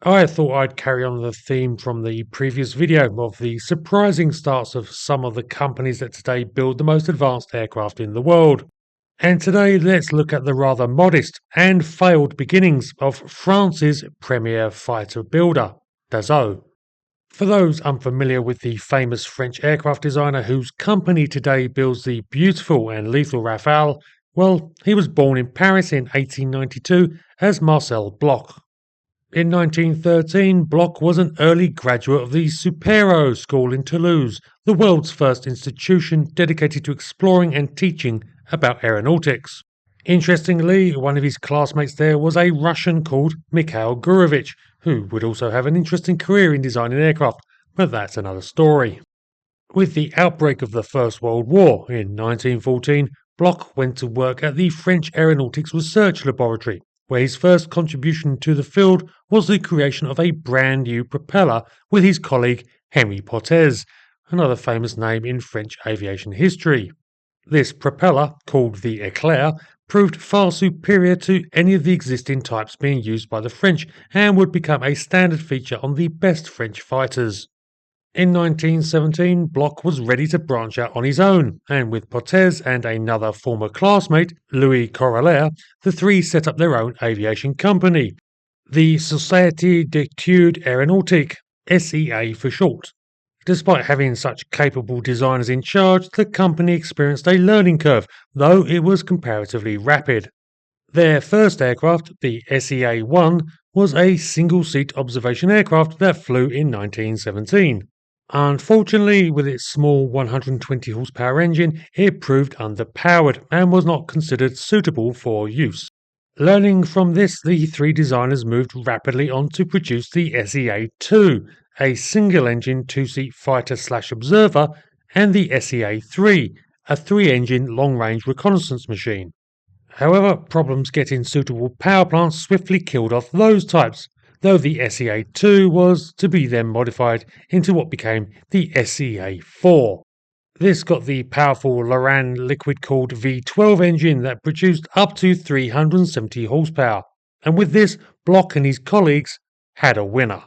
I thought I'd carry on the theme from the previous video of the surprising starts of some of the companies that today build the most advanced aircraft in the world. And today let's look at the rather modest and failed beginnings of France's premier fighter builder, Dassault. For those unfamiliar with the famous French aircraft designer whose company today builds the beautiful and lethal Rafale, well, he was born in Paris in 1892 as Marcel Bloch. In 1913, Bloch was an early graduate of the Super-Héros School in Toulouse, the world's first institution dedicated to exploring and teaching about aeronautics. Interestingly, one of his classmates there was a Russian called Mikhail Gurevich, who would also have an interesting career in designing aircraft, but that's another story. With the outbreak of the First World War in 1914, Bloch went to work at the French Aeronautics Research Laboratory, where his first contribution to the field was the creation of a brand new propeller with his colleague Henri Potez, another famous name in French aviation history. This propeller, called the Eclair, proved far superior to any of the existing types being used by the French and would become a standard feature on the best French fighters. In 1917, Bloch was ready to branch out on his own, and with Potez and another former classmate, Louis Corollaire, the three set up their own aviation company, the Société d'Études Aéronautiques, SEA for short. Despite having such capable designers in charge, the company experienced a learning curve, though it was comparatively rapid. Their first aircraft, the SEA-1, was a single-seat observation aircraft that flew in 1917. Unfortunately, with its small 120 horsepower engine, it proved underpowered and was not considered suitable for use. Learning from this, the three designers moved rapidly on to produce the SEA-2, a single-engine two-seat fighter/observer, and the SEA-3, a three-engine long-range reconnaissance machine. However, problems getting suitable power plants swiftly killed off those types, though the SEA-2 was to be then modified into what became the SEA-4. This got the powerful Loran liquid-cooled V12 engine that produced up to 370 horsepower, and with this, Bloch and his colleagues had a winner.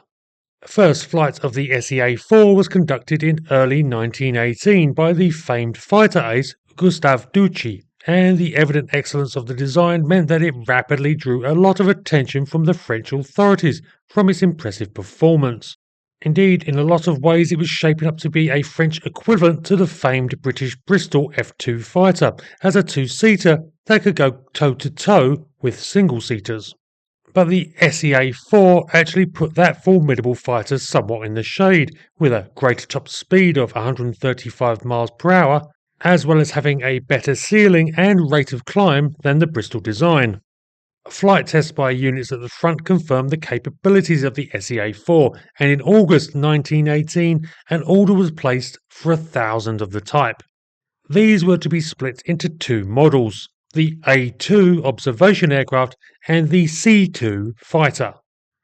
First flight of the SEA-4 was conducted in early 1918 by the famed fighter ace Gustave Douchy, and the evident excellence of the design meant that it rapidly drew a lot of attention from the French authorities from its impressive performance. Indeed, in a lot of ways it was shaping up to be a French equivalent to the famed British Bristol F2 fighter, as a two-seater that could go toe-to-toe with single-seaters. But the SEA-4 actually put that formidable fighter somewhat in the shade, with a greater top speed of 135 miles per hour, as well as having a better ceiling and rate of climb than the Bristol design. Flight tests by units at the front confirmed the capabilities of the SEA-4, and in August 1918 an order was placed for 1,000 of the type. These were to be split into two models, the A-2 observation aircraft and the C-2 fighter.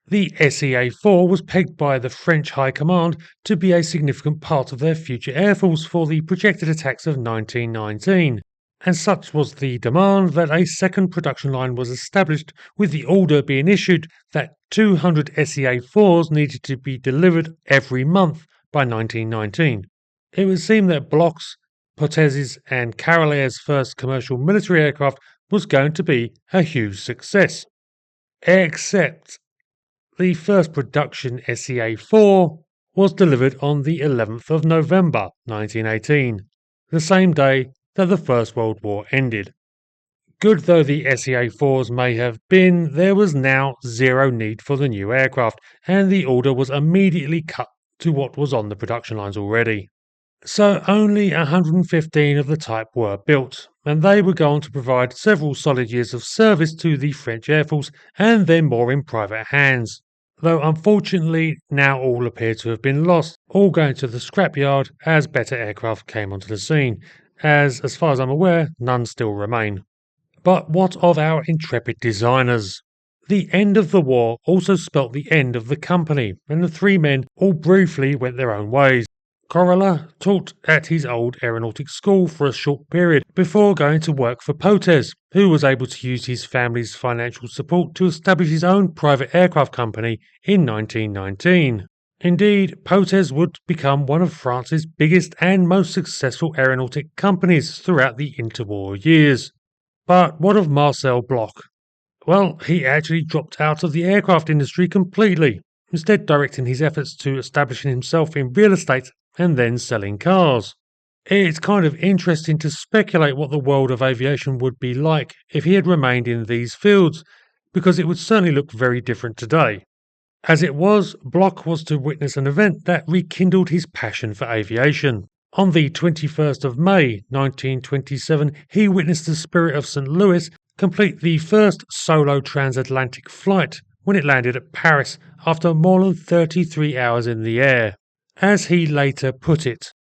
The SEA-4 was pegged by the French High Command to be a significant part of their future air force for the projected attacks of 1919, and such was the demand that a second production line was established, with the order being issued that 200 SEA-4s needed to be delivered every month by 1919. It would seem that Bloch's, Potez's and Carolaire's first commercial military aircraft was going to be a huge success. Except the first production SEA-4 was delivered on the 11th of November 1918, the same day that the First World War ended. Good though the SEA-4s may have been, there was now zero need for the new aircraft, and the order was immediately cut to what was on the production lines already. So only 115 of the type were built, and they would go on to provide several solid years of service to the French Air Force and then more in private hands. Though unfortunately now all appear to have been lost, all going to the scrapyard as better aircraft came onto the scene, as far as I'm aware, none still remain. But what of our intrepid designers? The end of the war also spelt the end of the company, and the three men all briefly went their own ways. Corolla taught at his old aeronautics school for a short period before going to work for Potez, who was able to use his family's financial support to establish his own private aircraft company in 1919. Indeed, Potez would become one of France's biggest and most successful aeronautic companies throughout the interwar years. But what of Marcel Bloch? Well, he actually dropped out of the aircraft industry completely, instead directing his efforts to establishing himself in real estate and then selling cars. It's kind of interesting to speculate what the world of aviation would be like if he had remained in these fields, because it would certainly look very different today. As it was, Bloch was to witness an event that rekindled his passion for aviation. On the 21st of May 1927, he witnessed the Spirit of St. Louis complete the first solo transatlantic flight when it landed at Paris after more than 33 hours in the air. As he later put it,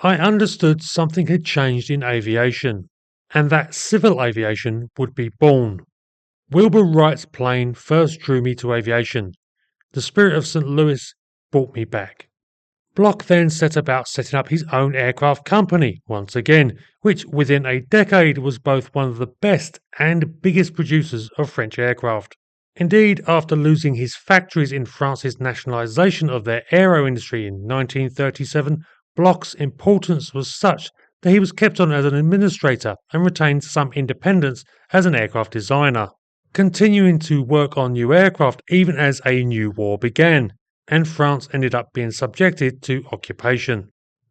"I understood something had changed in aviation, and that civil aviation would be born. Wilbur Wright's plane first drew me to aviation. The Spirit of St. Louis brought me back." Bloch then set about setting up his own aircraft company once again, which within a decade was both one of the best and biggest producers of French aircraft. Indeed, after losing his factories in France's nationalisation of their aero industry in 1937, Bloch's importance was such that he was kept on as an administrator and retained some independence as an aircraft designer, continuing to work on new aircraft even as a new war began, and France ended up being subjected to occupation.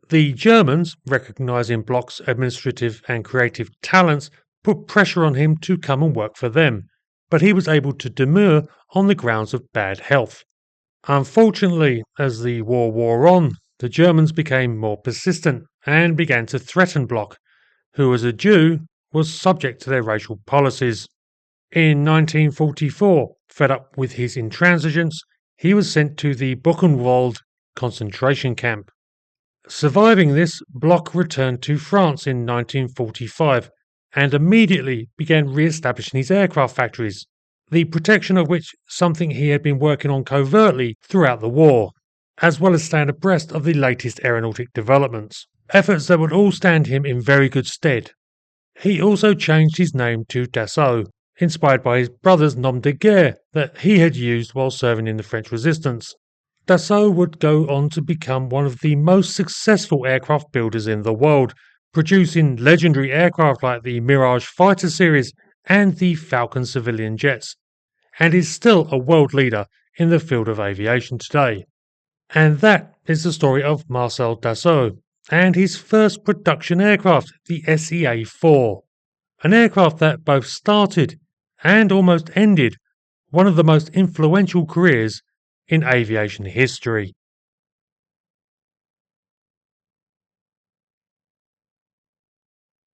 The Germans, recognising Bloch's administrative and creative talents, put pressure on him to come and work for them, but he was able to demur on the grounds of bad health. Unfortunately, as the war wore on, the Germans became more persistent and began to threaten Bloch, who as a Jew was subject to their racial policies. In 1944, fed up with his intransigence, he was sent to the Buchenwald concentration camp. Surviving this, Bloch returned to France in 1945 and immediately began re-establishing his aircraft factories, the protection of which something he had been working on covertly throughout the war, as well as staying abreast of the latest aeronautic developments, efforts that would all stand him in very good stead. He also changed his name to Dassault, inspired by his brother's nom de guerre that he had used while serving in the French resistance. Dassault would go on to become one of the most successful aircraft builders in the world, producing legendary aircraft like the Mirage fighter series and the Falcon civilian jets, and is still a world leader in the field of aviation today. And that is the story of Marcel Dassault and his first production aircraft, the SEA-4, an aircraft that both started and almost ended one of the most influential careers in aviation history.